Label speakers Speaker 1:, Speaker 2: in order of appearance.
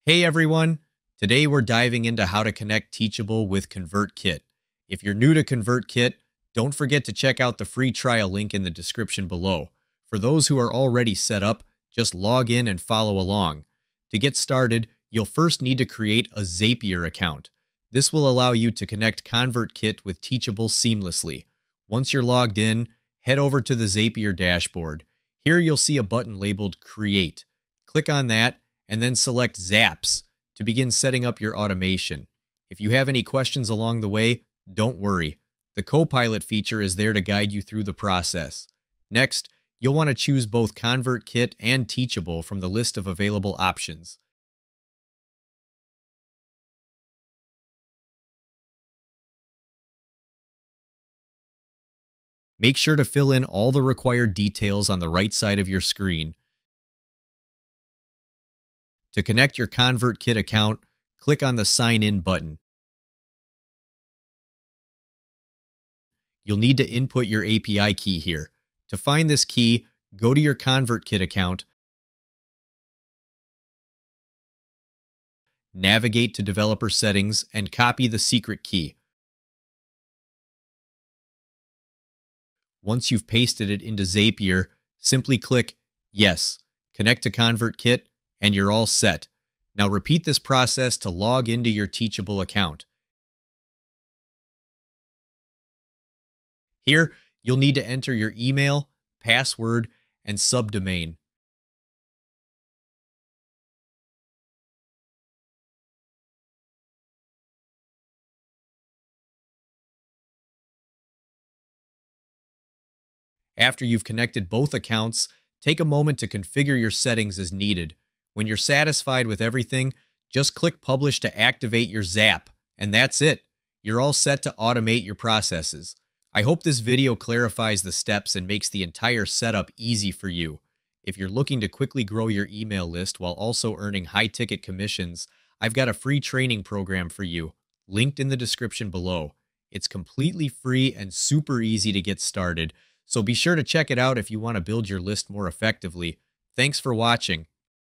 Speaker 1: Hey everyone! Today we're diving into how to connect Teachable with ConvertKit. If you're new to ConvertKit, don't forget to check out the free trial link in the description below. For those who are already set up, just log in and follow along. To get started, you'll first need to create a Zapier account. This will allow you to connect ConvertKit with Teachable seamlessly. Once you're logged in, head over to the Zapier dashboard. Here you'll see a button labeled Create. Click on that and then select Zaps to begin setting up your automation. If you have any questions along the way, don't worry. The Copilot feature is there to guide you through the process. Next, you'll want to choose both ConvertKit and Teachable from the list of available options. Make sure to fill in all the required details on the right side of your screen. To connect your ConvertKit account, click on the Sign In button. You'll need to input your API key here. To find this key, go to your ConvertKit account, navigate to Developer Settings, and copy the secret key. Once you've pasted it into Zapier, simply click Yes, connect to ConvertKit, and you're all set. Now repeat this process to log into your Teachable account. Here, you'll need to enter your email, password, and subdomain. After you've connected both accounts, take a moment to configure your settings as needed. When you're satisfied with everything, just click Publish to activate your Zap, and that's it. You're all set to automate your processes. I hope this video clarifies the steps and makes the entire setup easy for you. If you're looking to quickly grow your email list while also earning high-ticket commissions, I've got a free training program for you, linked in the description below. It's completely free and super easy to get started, so be sure to check it out if you want to build your list more effectively. Thanks for watching.